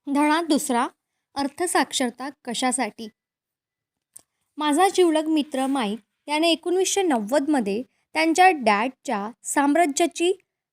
धडा दुसरा. अर्थसाक्षरता कशासाठी? माझा जिवलग मित्र माईक याने 1990मध्ये त्यांच्या डॅडच्या साम्राज्याची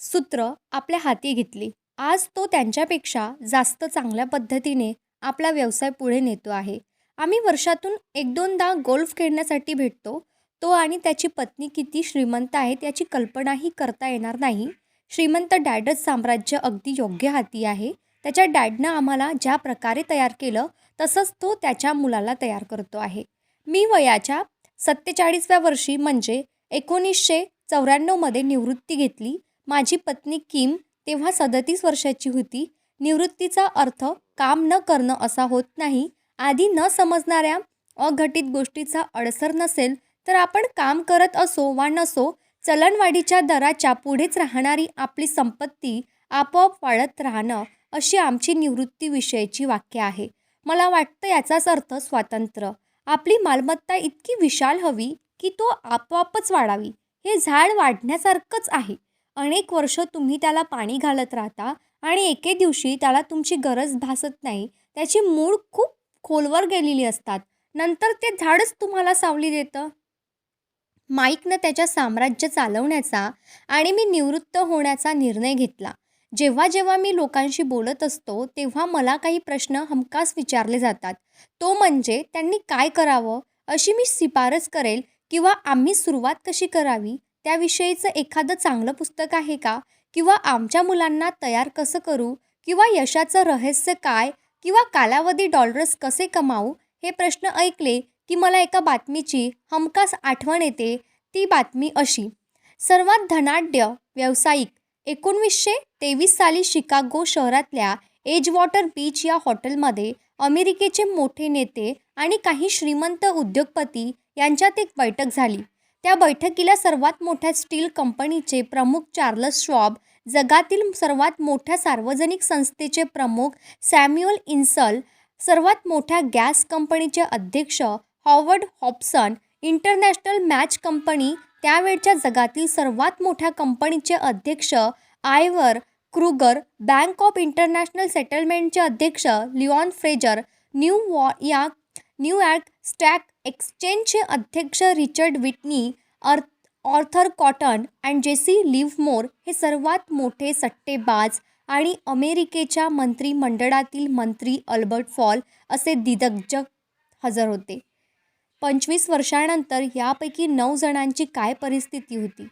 सूत्र आपल्या हाती घेतली. आज तो त्यांच्यापेक्षा जास्त चांगल्या पद्धतीने आपला व्यवसाय पुढे नेतो आहे. आम्ही वर्षातून 1-2दा गोल्फ खेळण्यासाठी भेटतो. तो आणि त्याची पत्नी किती श्रीमंत आहेत याची कल्पनाही करता येणार नाही. श्रीमंत डॅडच साम्राज्य अगदी योग्य हाती आहे. त्याच्या डॅडनं आम्हाला ज्या प्रकारे तयार केलं तसंच तो त्याच्या मुलाला तयार करतो आहे. मी वयाच्या 47व्या वर्षी म्हणजे 1994मध्ये निवृत्ती घेतली. माझी पत्नी किम तेव्हा 37 वर्षाची होती. निवृत्तीचा अर्थ काम न करणं असा होत नाही. आधी न समजणाऱ्या अघटित गोष्टीचा अडसर नसेल तर आपण काम करत असो वा नसो, चलनवाढीच्या दराच्या पुढेच राहणारी आपली संपत्ती आपोआप वाढत राहणं अशी आमची निवृत्तीविषयीची वाक्य आहे. मला वाटतं याचाच अर्थ स्वातंत्र्य. आपली मालमत्ता इतकी विशाल हवी की तो आपोआपच वाढावी. हे झाड वाढण्यासारखंच आहे. अनेक वर्ष तुम्ही त्याला पाणी घालत राहता आणि एके दिवशी त्याला तुमची गरज भासत नाही. त्याची मूळ खूप खोलवर गेलेली असतात. नंतर ते झाडच तुम्हाला सावली देतं. माईकनं त्याच्या साम्राज्य चालवण्याचा आणि मी निवृत्त होण्याचा निर्णय घेतला. जेव्हा जेव्हा मी लोकांशी बोलत असतो तेव्हा मला काही प्रश्न हमखास विचारले जातात. तो म्हणजे त्यांनी काय करावं अशी मी शिफारस करेल किंवा आम्ही सुरुवात कशी करावी त्याविषयीचं एखादं चांगलं पुस्तक आहे का, किंवा आमच्या मुलांना तयार कसं करू, किंवा यशाचं रहस्य काय, किंवा कालावधी डॉलर्स कसे कमावू. हे प्रश्न ऐकले की मला एका बातमीची हमखास आठवण येते. ती बातमी अशी: सर्वात धनाढ्य व्यावसायिक 1923 साली शिकागो शहरातल्या एजवॉटर बीच या हॉटेलमध्ये अमेरिकेचे मोठे नेते आणि काही श्रीमंत उद्योगपती यांच्यात एक बैठक झाली. त्या बैठकीला सर्वात मोठ्या स्टील कंपनीचे प्रमुख चार्ल्स श्वाब, जगातील सर्वात मोठ्या सार्वजनिक संस्थेचे प्रमुख सॅम्युअल इन्सल, सर्वात मोठ्या गॅस कंपनीचे अध्यक्ष Howard Hobson, international match company त्यावेळच्या जगातील सर्वात मोठ्या कंपनीचे अध्यक्ष Ivar Kreuger, bank of international सेटलमेंटचे अध्यक्ष लिओन फ्रेजर, न्यूयॉर्क स्टॉक एक्सचेंजचे अध्यक्ष Richard Whitney, Arthur Cotton and Jesse Livermore हे सर्वात मोठे सट्टेबाज आणि अमेरिकेच्या मंत्रिमंडळातील मंत्री अल्बर्ट फॉल असे दिग्गज हजर होते. 25 वर्षांनंतर यापैकी 9 जणांची काय परिस्थिती होती?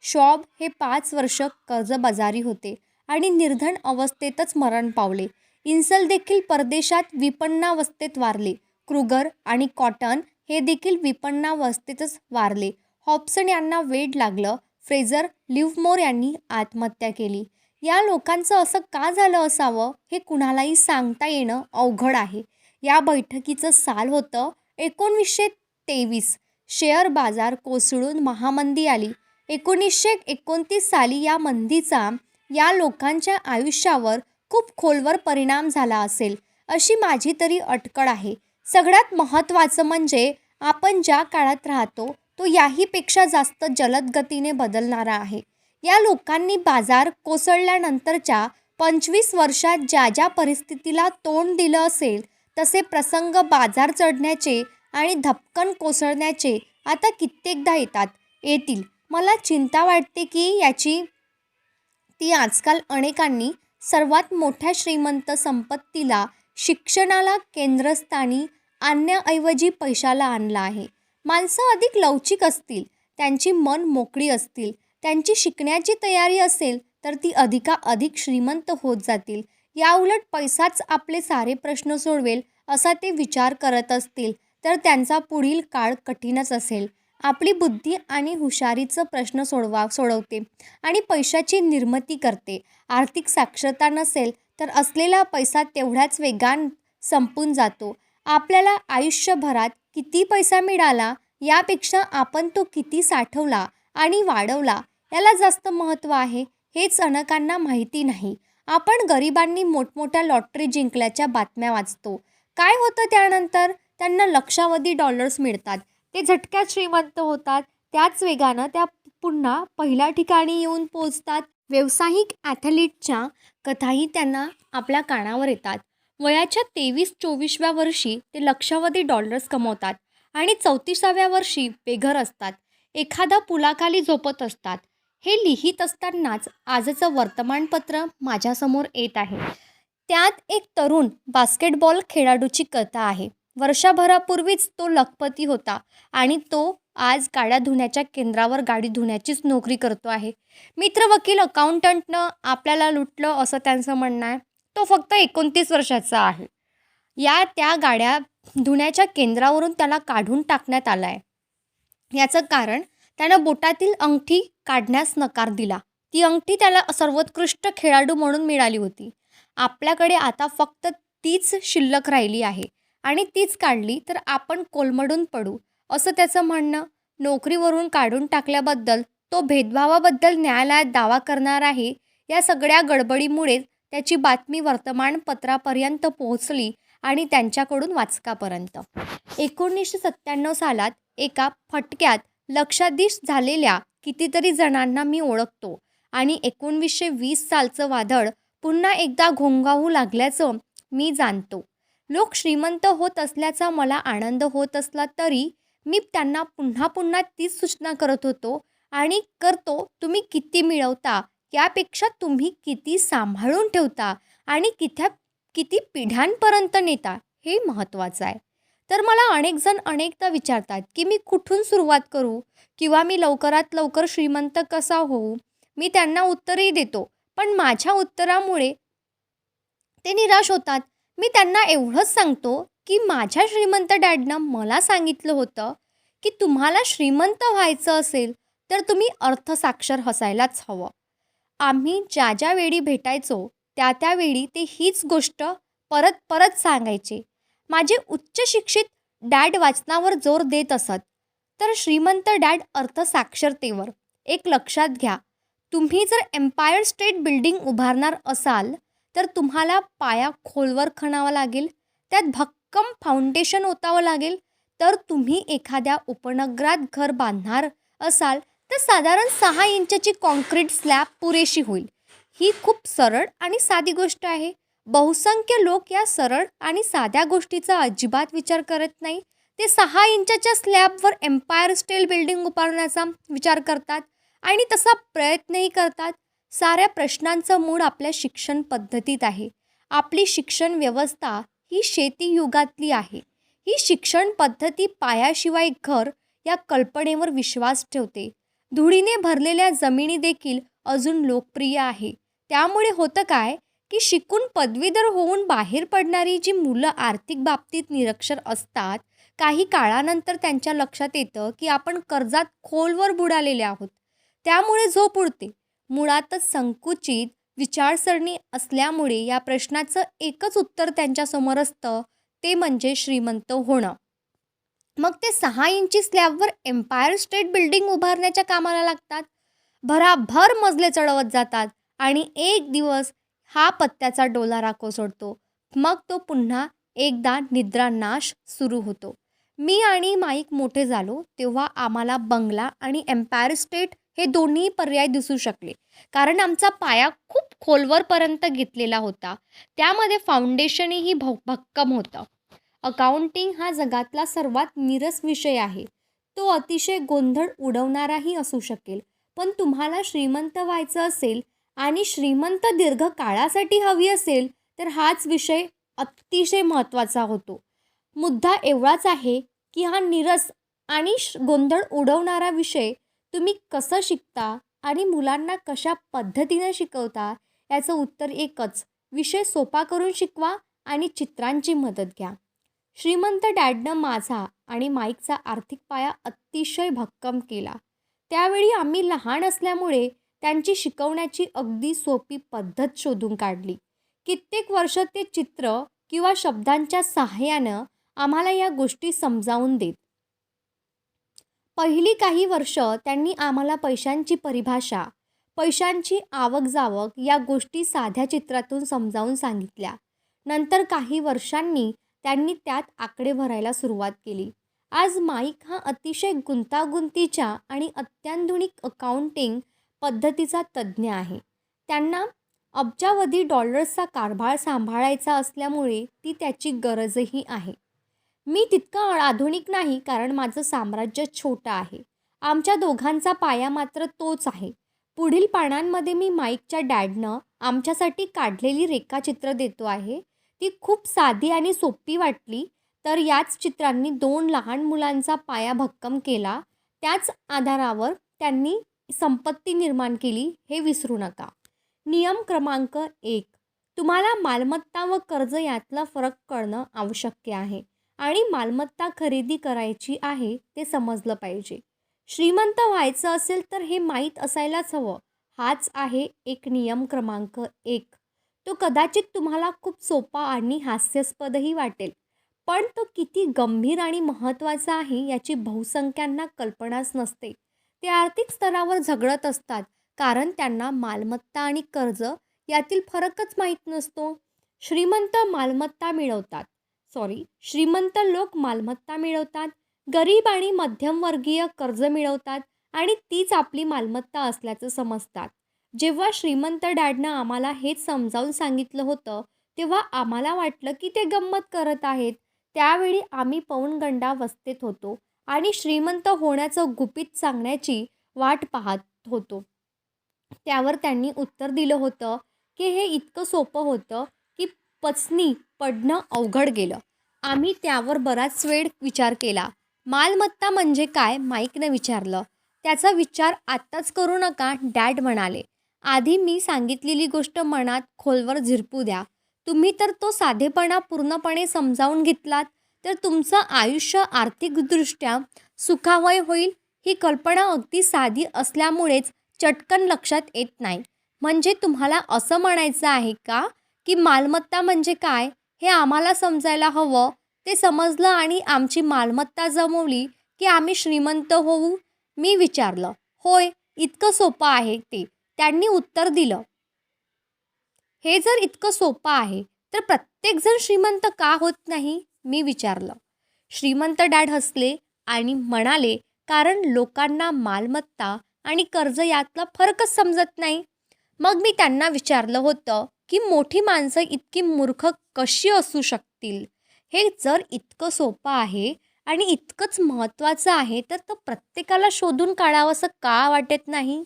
शॉब हे 5 वर्ष कर्जबाजारी होते आणि निर्धन अवस्थेतच मरण पावले. इन्सल देखील परदेशात विपन्नावस्थेत वारले. क्रूगर आणि कॉटन हे देखील विपन्नावस्थेतच वारले. हॉब्सन यांना वेड लागलं. फ्रेझर लिव्हमोर यांनी आत्महत्या केली. या लोकांचं असं का झालं असावं हे कुणालाही सांगता येणं अवघड आहे. या बैठकीचं साल होतं 1923. शेअर बाजार कोसळून महामंदी आली. 1929 साली या मंदीचा या लोकांच्या आयुष्यावर खूप खोलवर परिणाम झाला असेल अशी माझी तरी अटकळ आहे. सगळ्यात महत्त्वाचं म्हणजे आपण ज्या काळात राहतो तो याहीपेक्षा जास्त जलद गतीने बदलणारा आहे. या लोकांनी बाजार कोसळल्यानंतरच्या 25 वर्षात ज्या ज्या परिस्थितीला तोंड दिलं असेल तसे प्रसंग बाजार चढण्याचे आणि धपकन कोसळण्याचे आता कित्येकदा येतील. मला चिंता वाटते की ती आजकाल अनेकांनी सर्वात मोठ्या श्रीमंत संपत्तीला, शिक्षणाला केंद्रस्थानी आणण्याऐवजी पैशाला आणला आहे. माणसं अधिक लवचिक असतील, त्यांची मन मोकळी असतील, त्यांची शिकण्याची तयारी असेल तर ती अधिकाधिक श्रीमंत होत जातील. याउलट पैसाच आपले सारे प्रश्न सोडवेल असा ते विचार करत असतील तर त्यांचा पुढील काळ कठीणच असेल. आपली बुद्धी आणि हुशारीचं प्रश्न सोडवते आणि पैशाची निर्मिती करते. आर्थिक साक्षरता नसेल तर असलेला पैसा तेवढ्याच वेगाने संपून जातो. आपल्याला आयुष्यभरात किती पैसा मिळाला यापेक्षा आपण तो किती साठवला आणि वाढवला याला जास्त महत्त्व आहे. हेच अनेकांना माहिती नाही. आपण गरिबांनी मोठमोठ्या लॉटरी जिंकल्याच्या बातम्या वाचतो. काय होतं त्यानंतर? त्यांना लक्षावधी डॉलर्स मिळतात. ते झटक्यात श्रीमंत होतात. त्याच वेगानं त्या पुन्हा पहिल्या ठिकाणी येऊन पोचतात. व्यावसायिक ॲथलीटच्या कथाही त्यांना आपल्या कानावर येतात. वयाच्या 23-24व्या वर्षी ते लक्षावधी डॉलर्स कमवतात आणि 34व्या वर्षी बेघर असतात. एखादा पुलाखाली झोपत असतात. हे लिहित असतानाच आजचं वर्तमानपत्र माझ्यासमोर येत आहे. त्यात एक तरुण बास्केटबॉल खेळाडूची कथा आहे. वर्षभरापूर्वीच तो लखपती होता आणि तो आज गाड्या धुण्याच्या केंद्रावर गाडी धुण्याचीच नोकरी करतो आहे. मित्र, वकील, अकाउंटंटनं आपल्याला लुटलं असं त्यांचं म्हणणं आहे. तो फक्त 29 वर्षाचा आहे. त्या गाड्या धुण्याच्या केंद्रावरून त्याला काढून टाकण्यात आलं आहे. याचं कारण त्यानं बोटातील अंगठी काढण्यास नकार दिला. ती अंगठी त्याला सर्वोत्कृष्ट खेळाडू म्हणून मिळाली होती. आपल्याकडे आता फक्त तीच शिल्लक राहिली आहे आणि तीच काढली तर आपण कोलमडून पडू, असं त्याचं म्हणणं. नोकरीवरून काढून टाकल्याबद्दल तो भेदभावाबद्दल न्यायालयात दावा करणार आहे. या सगळ्या गडबडीमुळे त्याची बातमी वर्तमानपत्रापर्यंत पोहोचली आणि त्यांच्याकडून वाचकापर्यंत. 1997 सालात एका फटक्यात लक्षाधीश झालेल्या कितीतरी जणांना मी ओळखतो आणि 1920 सालचं वादळ पुन्हा एकदा घोंघावू लागल्याचं मी जाणतो. लोक श्रीमंत होत असल्याचा मला आनंद होत असला तरी मी त्यांना पुन्हा पुन्हा तीच सूचना करत होतो आणि करतो. तुम्ही किती मिळवता यापेक्षा तुम्ही किती सांभाळून ठेवता आणि किती पिढ्यांपर्यंत नेता हे महत्त्वाचं आहे. तर मला अनेक जण अनेकदा विचारतात की मी कुठून सुरुवात करू किंवा मी लवकरात लवकर श्रीमंत कसा होऊ. मी त्यांना उत्तरही देतो, पण माझ्या उत्तरामुळे ते निराश होतात. मी त्यांना एवढंच सांगतो की माझ्या श्रीमंत डॅडनं मला सांगितलं होतं की तुम्हाला श्रीमंत व्हायचं असेल तर तुम्ही अर्थसाक्षर असायलाच हवं. आम्ही ज्या वेळी भेटायचो त्या वेळी ते हीच गोष्ट परत परत सांगायचे. माझे उच्च शिक्षित डॅड वाचनावर जोर देत असत, तर श्रीमंत डॅड अर्थसाक्षरतेवर. एक लक्षात घ्या, तुम्ही जर एम्पायर स्टेट बिल्डिंग उभारणार असाल तर तुम्हाला पाया खोलवर खणावा लागेल, त्यात भक्कम फाउंडेशन ओतावं लागेल. तर तुम्ही एखाद्या उपनगरात घर बांधणार असाल तर साधारण 6 इंचाची कॉन्क्रीट स्लॅब पुरेशी होईल. ही खूप सरळ आणि साधी गोष्ट आहे. बहुसंख्य लोक या सरळ आणि साध्या गोष्टीचा अजिबात विचार करत नाही. ते 6 इंचाच्या स्लॅबवर एम्पायर स्टेट बिल्डिंग उभारण्याचा विचार करतात आणि तसा प्रयत्नही करतात. साऱ्या प्रश्नांचं मूळ आपल्या शिक्षण पद्धतीत आहे. आपली शिक्षण व्यवस्था ही शेतीयुगातली आहे. ही शिक्षण पद्धती पायाशिवाय घर या कल्पनेवर विश्वास ठेवते. धुळीने भरलेल्या जमिनी देखील अजून लोकप्रिय आहे. त्यामुळे होतं काय की शिकून पदवीधर होऊन बाहेर पडणारी जी मुलं आर्थिक बाबतीत निरक्षर असतात, काही काळानंतर त्यांच्या लक्षात येतं की आपण कर्जात खोलवर बुडालेले आहोत. त्यामुळे झोप उडते. मुळातच संकुचित विचारसरणी असल्यामुळे या प्रश्नाचं एकच उत्तर त्यांच्यासमोर असतं, ते म्हणजे श्रीमंत होणं. मग ते 6 इंची स्लॅबवर एम्पायर स्टेट बिल्डिंग उभारण्याच्या कामाला लागतात. भराभर मजले चढवत जातात आणि एक दिवस हा पत्त्याचा डोलारा कोसळतो. मग तो पुन्हा एकदा निद्रानाश सुरू होतो. मी आणि माईक मोठे झालो तेव्हा आम्हाला बंगला आणि एम्पायर स्टेट हे दोन्ही पर्याय दिसू शकले, कारण आमचा पाया खूप खोलवरपर्यंत घेतलेला होता. त्यामध्ये फाउंडेशनही भक्कम होतं. अकाउंटिंग हा जगातला सर्वात नीरस विषय आहे. तो अतिशय गोंधळ उडवणाराही असू शकेल, पण तुम्हाला श्रीमंत व्हायचं असेल आणि श्रीमंत दीर्घकाळासाठी हवी असेल तर हाच विषय अतिशय महत्त्वाचा होतो. मुद्दा एवढाच आहे की हा नीरस आणि गोंधळ उडवणारा विषय तुम्ही कसं शिकता आणि मुलांना कशा पद्धतीने शिकवता याचं उत्तर एकच. विषय सोपा करून शिकवा आणि चित्रांची मदत घ्या. श्रीमंत डॅडनं माझा आणि माईकचा आर्थिक पाया अतिशय भक्कम केला. त्यावेळी आम्ही लहान असल्यामुळे त्यांची शिकवण्याची अगदी सोपी पद्धत शोधून काढली. कित्येक वर्ष ते चित्र किंवा शब्दांच्या सहाय्यानं आम्हाला या गोष्टी समजावून देत. पहिली काही वर्ष त्यांनी आम्हाला पैशांची परिभाषा, पैशांची आवक-जावक या गोष्टी साध्या चित्रातून समजावून सांगितल्या. नंतर काही वर्षांनी त्यांनी त्यात आकडे भरायला सुरुवात केली. आज माईक हा अतिशय गुंतागुंतीच्या आणि अत्याधुनिक अकाउंटिंग पद्धतीचा तज्ज्ञ आहे. त्यांना अब्जावधी डॉलर्सचा कारभार सांभाळायचा असल्यामुळे ती त्याची गरजही आहे. मी तितका आधुनिक नाही कारण माझं साम्राज्य छोटं आहे. आमच्या दोघांचा पाया मात्र तोच आहे. पुढील पानांमध्ये मी माईकच्या डॅडनं आमच्यासाठी काढलेली रेखाचित्र देतो आहे. ती खूप साधी आणि सोपी वाटली तर याच चित्रांनी 2 लहान मुलांचा पाया भक्कम केला. त्याच आधारावर त्यांनी संपत्ती निर्माण केली हे विसरू नका. नियम क्रमांक 1. तुम्हाला मालमत्ता व कर्ज यातला फरक कळणं आवश्यक आहे आणि मालमत्ता खरेदी करायची आहे ते समजलं पाहिजे. श्रीमंत व्हायचं असेल तर हे माहीत असायलाच हवं. हाच आहे एक नियम क्रमांक 1. तो कदाचित तुम्हाला खूप सोपा आणि हास्यास्पदही वाटेल, पण तो किती गंभीर आणि महत्त्वाचा आहे याची बहुसंख्यांना कल्पनाच नसते. ते आर्थिक स्तरावर झगडत असतात कारण त्यांना मालमत्ता आणि कर्ज यातील फरकच माहीत नसतो. श्रीमंत लोक मालमत्ता मिळवतात, गरीब आणि मध्यमवर्गीय कर्ज मिळवतात आणि तीच आपली मालमत्ता असल्याचं समजतात. जेव्हा श्रीमंत डॅडनं आम्हाला हेच समजावून सांगितलं होतं तेव्हा आम्हाला वाटलं की ते गंमत करत आहेत. त्यावेळी आम्ही पौगंडावस्थेत होतो आणि श्रीमंत होण्याचं गुपित सांगण्याची वाट पाहत होतो. त्यावर त्यांनी उत्तर दिलं होतं की हे इतकं सोपं होतं की पचनी पडणं अवघड गेलं. आम्ही त्यावर बराच वेळ विचार केला. मालमत्ता म्हणजे काय? माईकने विचारलं. त्याचा विचार आत्ताच करू नका, डॅड म्हणाले. आधी मी सांगितलेली गोष्ट मनात खोलवर झिरपू द्या. तुम्ही तर तो साधेपणा पूर्णपणे समजावून घेतलात तर तुमचं आयुष्य आर्थिकदृष्ट्या सुखावह होईल. ही कल्पना अगदी साधी असल्यामुळेच चटकन लक्षात येत नाही. म्हणजे तुम्हाला असं म्हणायचं आहे का की मालमत्ता म्हणजे काय हे आम्हाला समजायला हवं? ते समजलं आणि आमची मालमत्ता जमवली की आम्ही श्रीमंत होऊ? मी विचारलं. होय, इतकं सोपं आहे ते, त्यांनी उत्तर दिलं. हे जर इतकं सोपं आहे तर प्रत्येकजण श्रीमंत का होत नाही? मी विचारलं. श्रीमंत डॅड हसले आणि म्हणाले, कारण लोकांना मालमत्ता आणि कर्ज यातला फरकच समजत नाही. मग मी त्यांना विचारलं होतं की मोठी माणसं इतकी मूर्ख कशी असू शकतील? हे जर इतकं सोपं आहे आणि इतकंच महत्त्वाचं आहे तर प्रत्येकाला शोधून काढावंसं का वाटत नाही?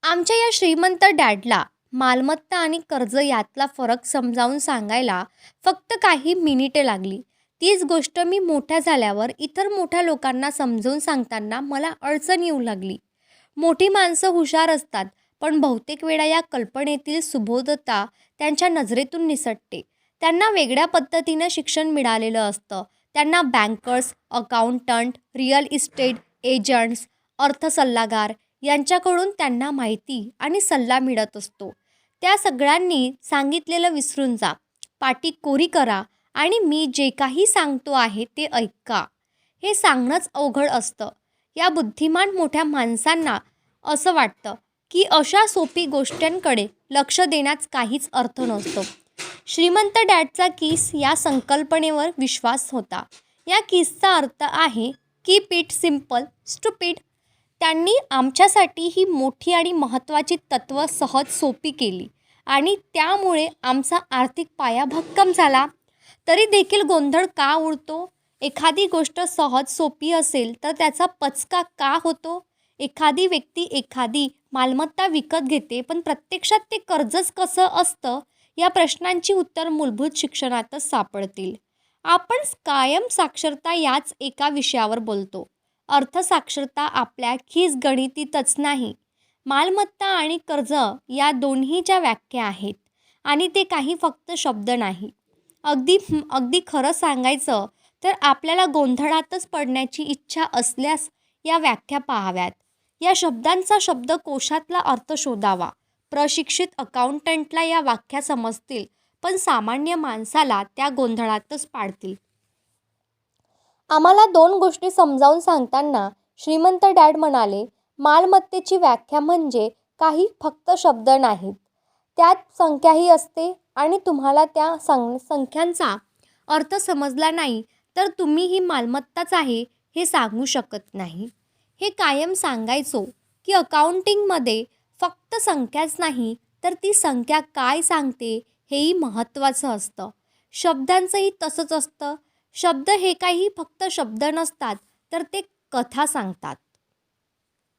आमच्या या श्रीमंत डॅडला मालमत्ता आणि कर्ज यातला फरक समजावून सांगायला फक्त काही मिनिटे लागली. तीच गोष्ट मी मोठ्या झाल्यावर इतर मोठ्या लोकांना समजावून सांगताना मला अडचण येऊ लागली. मोठी माणसं हुशार असतात पण बहुतेक वेळा या कल्पनेतील सुबोधता त्यांच्या नजरेतून निसटते. त्यांना वेगळ्या पद्धतीनं शिक्षण मिळालेलं असतं. त्यांना bankers, accountant, real estate agents, अर्थसल्लागार यांच्याकडून त्यांना माहिती आणि सल्ला मिळत असतो. त्या सगळ्यांनी सांगितलेलं विसरून जा, पाटी कोरी करा आणि मी जे काही सांगतो आहे ते ऐका. हे सांगणंच अवघड असतं. या बुद्धिमान मोठ्या माणसांना असं वाटतं की अशा सोपी गोष्टींकडे लक्ष देण्यात काहीच अर्थ नसतो. श्रीमंत डॅडचा किस या संकल्पनेवर विश्वास होता. या किसचा अर्थ आहे कीप इट सिम्पल स्टुपिड. त्यांनी आमच्यासाठी ही मोठी आणि महत्त्वाची तत्त्व सहज सोपी केली आणि त्यामुळे आमचा आर्थिक पाया भक्कम झाला. तरी देखील गोंधळ का उडतो? एखादी गोष्ट सहज सोपी असेल तर त्याचा पचका का होतो? एखादी व्यक्ती एखादी मालमत्ता विकत घेते पण प्रत्यक्षात ते कर्जच कसं असतं? या प्रश्नांची उत्तर मूलभूत शिक्षणातच सापडतील. आपण कायम साक्षरता याच एका विषयावर बोलतो. अर्थसाक्षरता आपल्या खिसगणितीतच नाही. मालमत्ता आणि कर्ज या दोन्हीच्या व्याख्या आहेत आणि ते काही फक्त शब्द नाही. अगदी खरं सांगायचं तर आपल्याला गोंधळातच पडण्याची इच्छा असल्यास या व्याख्या पाहाव्यात. या शब्दांचा शब्दकोशातला अर्थ शोधावा. प्रशिक्षित अकाउंटंटला या व्याख्या समजतील पण सामान्य माणसाला त्या गोंधळातच पाडतील. आम्हाला 2 गोष्टी समजावून सांगताना श्रीमंत डॅड म्हणाले, मालमत्तेची व्याख्या म्हणजे काही फक्त शब्द नाहीत. त्यात संख्याही असते आणि तुम्हाला त्या संख्यांचा अर्थ समजला नाही तर तुम्ही ही मालमत्ताच आहे हे सांगू शकत नाही. हे कायम सांगायचो की अकाउंटिंगमध्ये फक्त संख्याच नाही तर ती संख्या काय सांगते हेही महत्त्वाचं असतं. शब्दांचंही तसंच असतं. शब्द हे काही फक्त शब्द नसतात, तर ते कथा सांगतात.